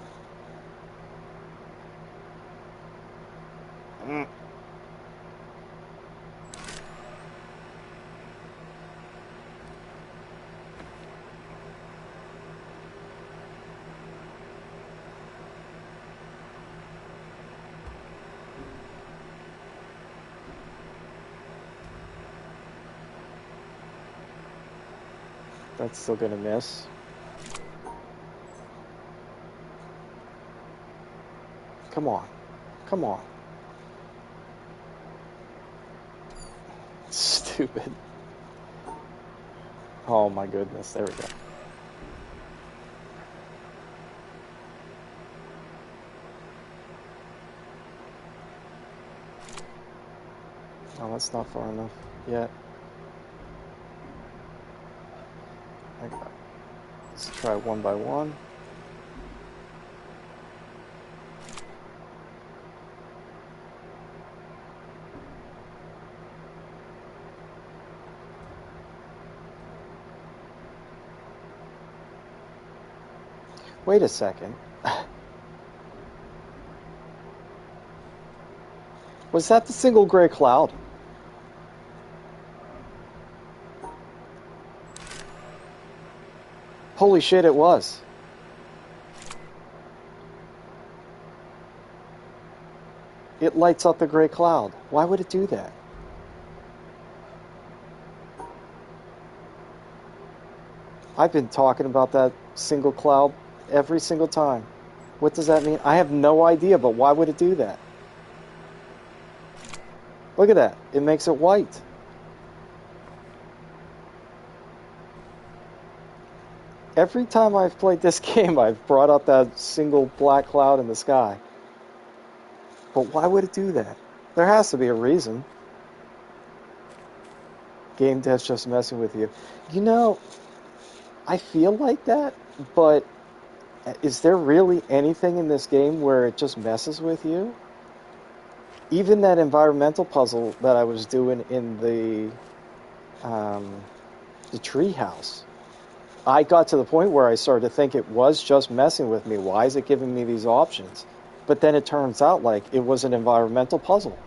That's still going to miss. Come on. Come on. Stupid. Oh my goodness. There we go. Oh, that's not far enough yet. Let's try one by one. Wait a second. Was that the single gray cloud? Holy shit, it was. It lights up the gray cloud. Why would it do that? I've been talking about that single cloud every single time. What does that mean? I have no idea, but why would it do that? Look at that. It makes it white. Every time I've played this game, I've brought up that single black cloud in the sky. But why would it do that? There has to be a reason. Game dev's just messing with you. You know, I feel like that, but is there really anything in this game where it just messes with you? Even that environmental puzzle that I was doing in the tree house, I got to the point where I started to think it was just messing with me. Why is it giving me these options? But then it turns out like it was an environmental puzzle.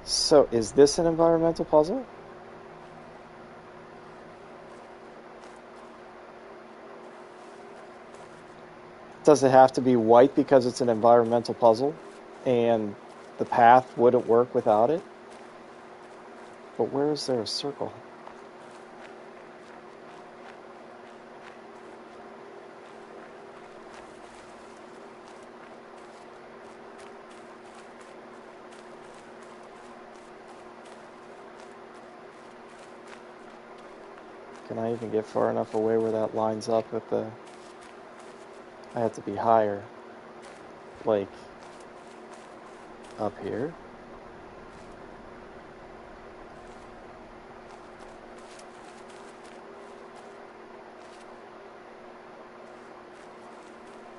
So is this an environmental puzzle? Does it have to be white because it's an environmental puzzle and the path wouldn't work without it? But where is there a circle? Can I even get far enough away where that lines up with the... I have to be higher. Like, up here?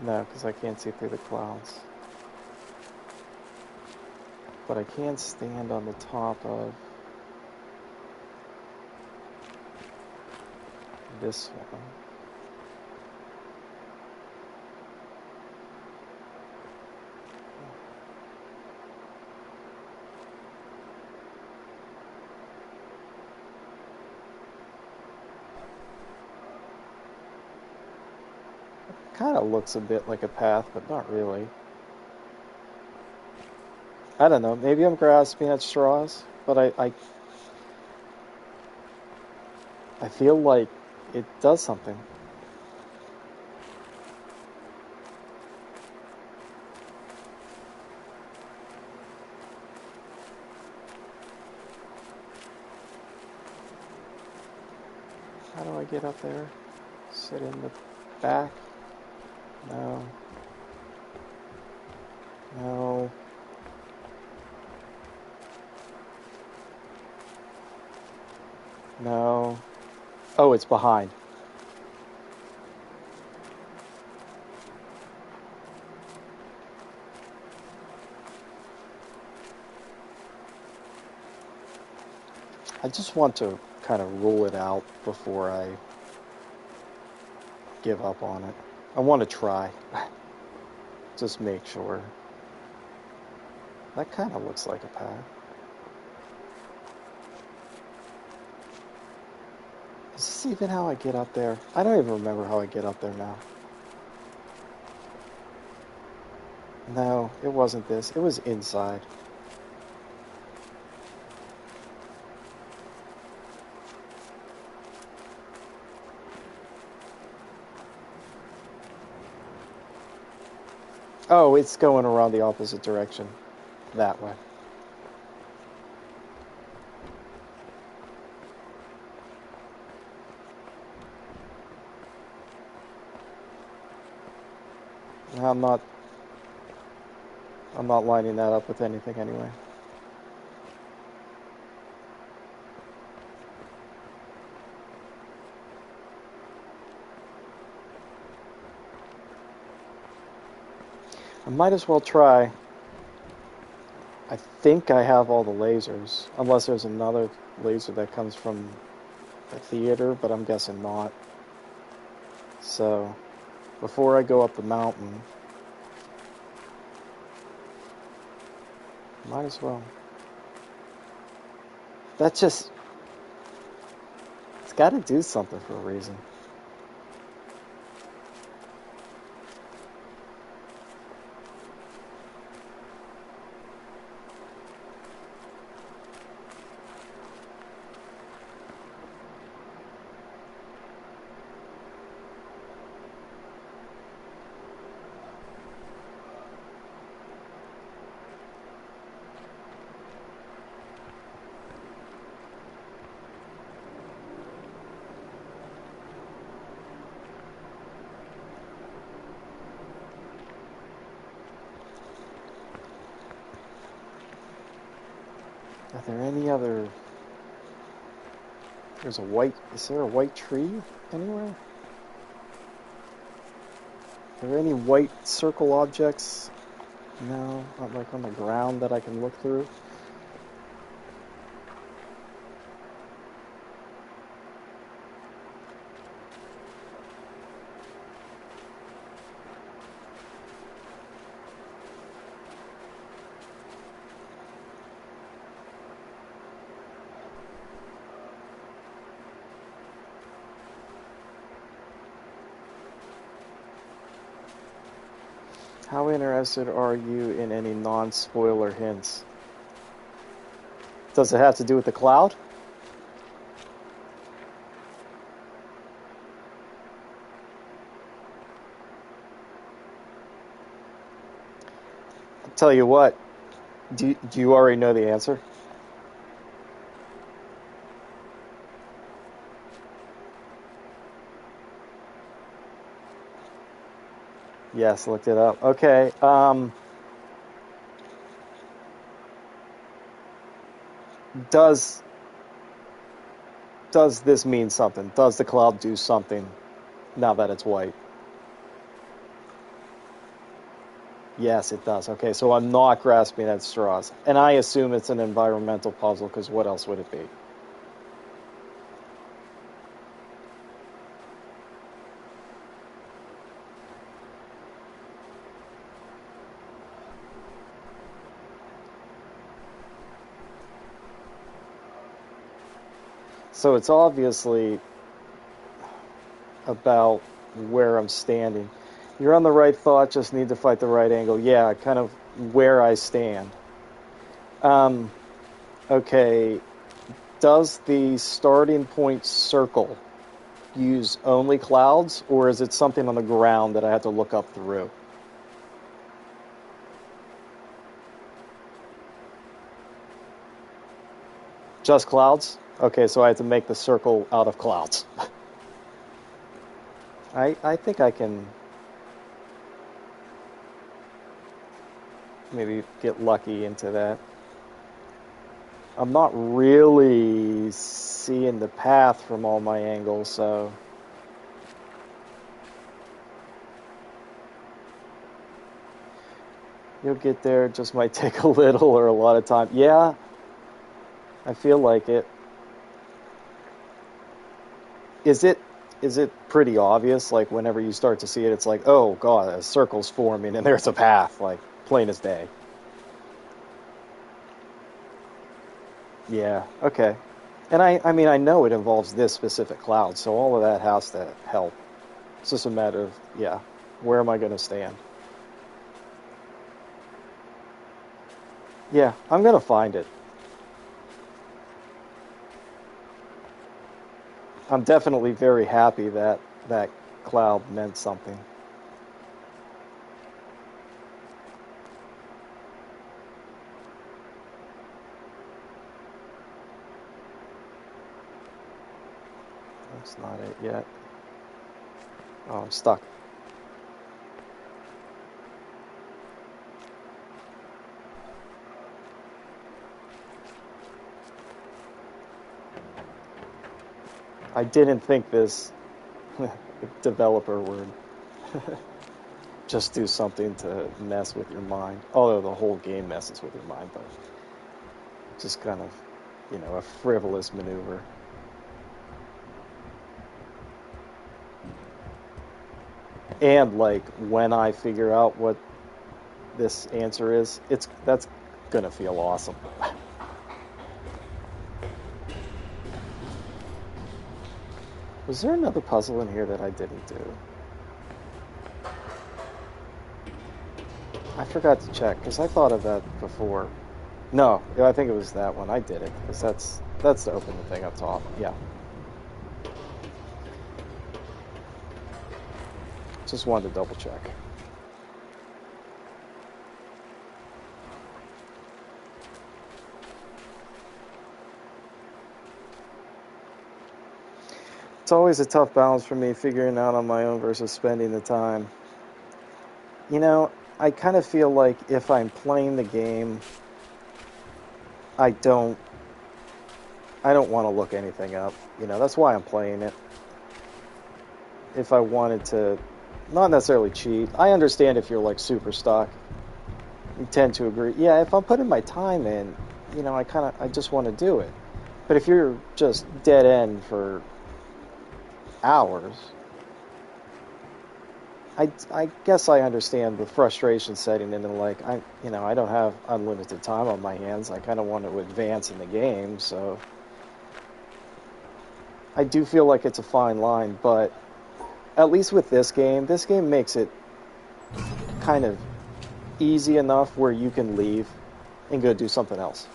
No, because I can't see through the clouds. But I can stand on the top of this one. Kind of looks a bit like a path, but not really. I don't know, maybe I'm grasping at straws, but I feel like it does something. How do I get up there? Sit in the back? No. No. No. Oh, it's behind. I just want to kind of rule it out before I give up on it. I want to try. Just make sure. That kind of looks like a path. Is this even how I get up there? I don't even remember how I get up there now. No, it wasn't this. It was inside. Oh, it's going around the opposite direction. That way. I'm not lining that up with anything anyway. I might as well try. I think I have all the lasers, unless there's another laser that comes from the theater, but I'm guessing not. So, before I go up the mountain, might as well. That just... It's got to do something for a reason. Are there any other... There's a white... Is there a white tree anywhere? Are there any white circle objects? No, not like on the ground that I can look through. How interested are you in any non-spoiler hints? Does it have to do with the cloud? I'll tell you what, do you already know the answer? Yes, looked it up. Okay, does this mean something? Does the cloud do something now that it's white? Yes, it does. Okay, so I'm not grasping at straws. And I assume it's an environmental puzzle, because what else would it be? So it's obviously about where I'm standing. You're on the right thought, just need to fight the right angle. Yeah, kind of where I stand. Okay, does the starting point circle use only clouds, or is it something on the ground that I have to look up through? Just clouds? Okay, so I have to make the circle out of clouds. I think I can maybe get lucky into that. I'm not really seeing the path from all my angles, so... You'll get there, it just might take a little or a lot of time. Yeah, I feel like it. Is it pretty obvious? Like, whenever you start to see it, it's like, oh, God, a circle's forming, and there's a path, like, plain as day. Yeah, okay. And I mean, I know it involves this specific cloud, so all of that has to help. It's just a matter of, yeah, where am I going to stand? Yeah, I'm going to find it. I'm definitely very happy that that cloud meant something. That's not it yet. Oh, I'm stuck. I didn't think this developer would just do something to mess with your mind. Although the whole game messes with your mind, but just kind of, you know, a frivolous maneuver. And like when I figure out what this answer is, that's gonna feel awesome. Was there another puzzle in here that I didn't do? I forgot to check because I thought of that before. No, I think it was that one. I did it because that's to open the thing up top. Yeah. Just wanted to double check. It's always a tough balance for me figuring out on my own versus spending the time. You know, I kind of feel like if I'm playing the game, I don't want to look anything up. You know, that's why I'm playing it. If I wanted to, not necessarily cheat. I understand if you're like super stuck. You tend to agree. Yeah, if I'm putting my time in, you know, I just want to do it. But if you're just dead end for hours, I guess I understand the frustration setting in, and like I don't have unlimited time on my hands. I kind of want to advance in the game, so I do feel like it's a fine line. But at least with this game makes it kind of easy enough where you can leave and go do something else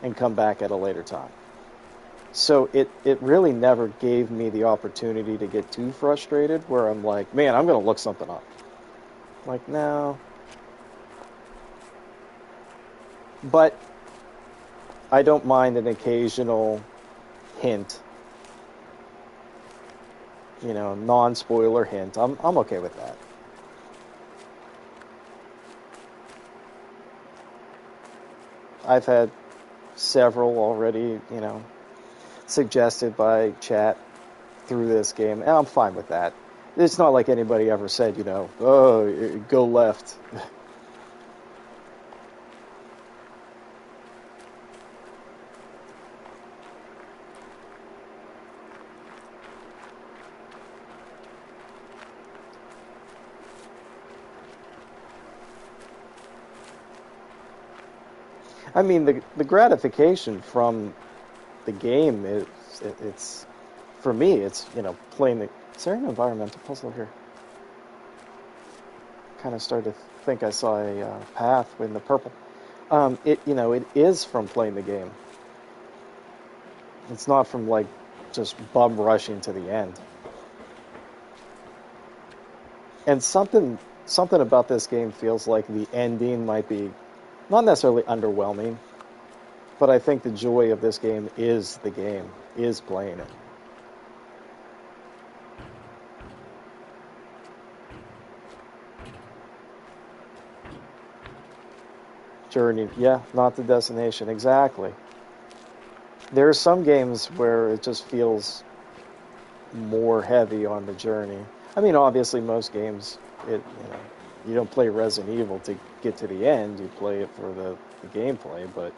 and come back at a later time. So it really never gave me the opportunity to get too frustrated where I'm like, man, I'm going to look something up. Like, no. But I don't mind an occasional hint. You know, non-spoiler hint. I'm okay with that. I've had several already, you know, suggested by chat through this game, and I'm fine with that. It's not like anybody ever said, you know, oh, go left. I mean, the gratification from the game is it's for me. It's, you know, playing the. Is there an environmental puzzle here? Kind of started to think I saw a path in the purple. It is from playing the game. It's not from like just bum rushing to the end. And something about this game feels like the ending might be not necessarily underwhelming, but I think the joy of this game is playing it. Journey, yeah, not the destination, exactly. There are some games where it just feels more heavy on the journey. I mean, obviously, most games, you don't play Resident Evil to get to the end. You play it for the gameplay. But,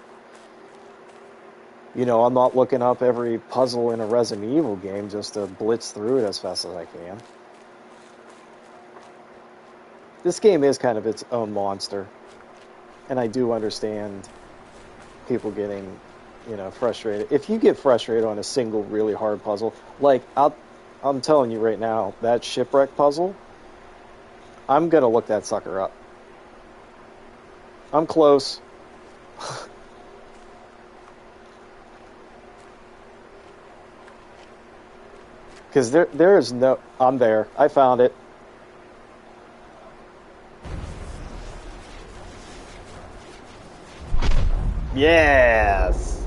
you know, I'm not looking up every puzzle in a Resident Evil game just to blitz through it as fast as I can. This game is kind of its own monster. And I do understand people getting, you know, frustrated. If you get frustrated on a single really hard puzzle, like I'm telling you right now, that shipwreck puzzle, I'm going to look that sucker up. I'm close. Because there is no... I'm there. I found it. Yes!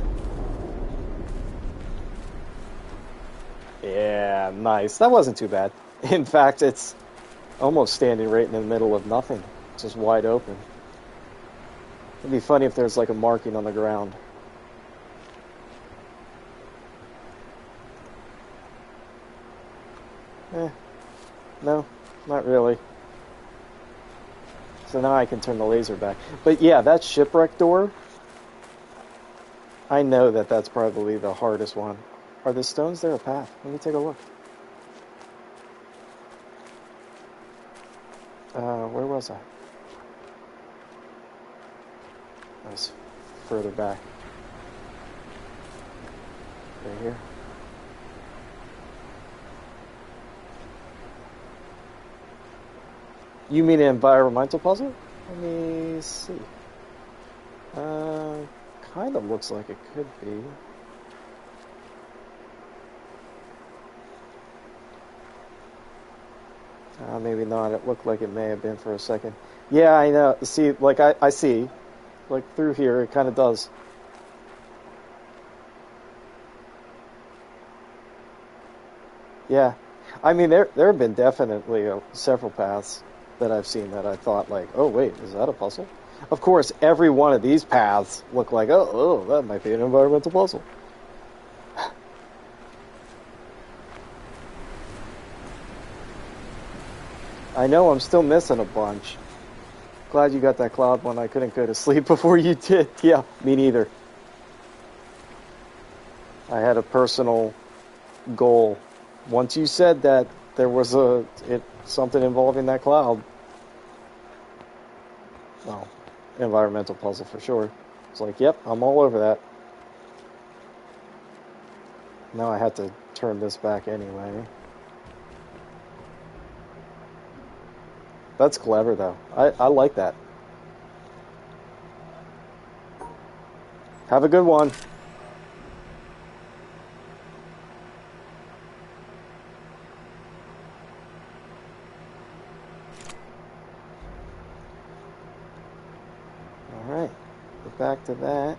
Yeah, nice. That wasn't too bad. In fact, it's almost standing right in the middle of nothing. Just wide open. It'd be funny if there's like a marking on the ground. No, not really. So now I can turn the laser back. But yeah, that shipwreck door, I know that that's probably the hardest one. Are the stones there a path? Let me take a look. Where was I? I was further back. Right here. You mean an environmental puzzle? Let me see. Kind of looks like it could be. Maybe not. It looked like it may have been for a second. Yeah, I know. See, like I see. Like through here, it kind of does. Yeah. I mean, there have been definitely several paths that I've seen that I thought like, oh wait, is that a puzzle? Of course, every one of these paths look like, oh, that might be an environmental puzzle. I know I'm still missing a bunch. Glad you got that cloud one. I couldn't go to sleep before you did. Yeah, me neither. I had a personal goal. Once you said that there was something involving that cloud, well, environmental puzzle for sure. It's like, yep, I'm all over that. Now I had to turn this back anyway. That's clever, though. I like that. Have a good one. All right, get back to that.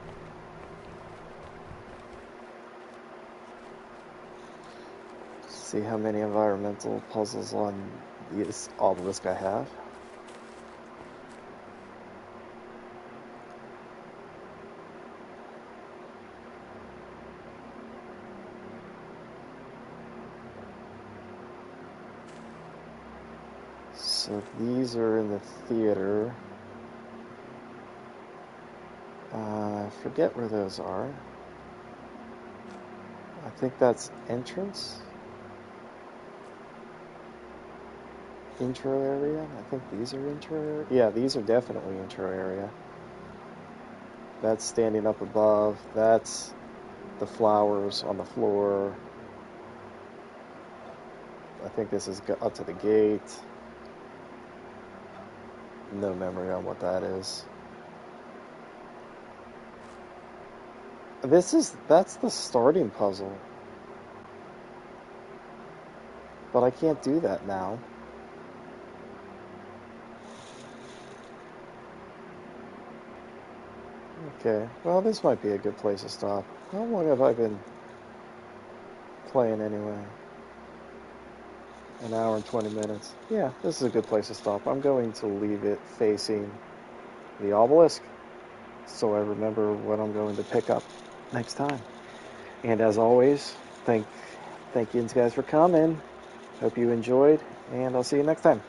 See how many environmental puzzles on this obelisk I have. So these are in the theater. I forget where those are. I think that's entrance. Intro area. I think these are intro area. Yeah, these are definitely intro area. That's standing up above. That's the flowers on the floor. I think this is up to the gate. No memory on what that is. That's the starting puzzle. But I can't do that now. Okay, well, this might be a good place to stop. How long have I been playing anyway? An hour and 20 minutes. Yeah, this is a good place to stop. I'm going to leave it facing the obelisk so I remember what I'm going to pick up next time. And as always, thank you guys for coming. Hope you enjoyed, and I'll see you next time.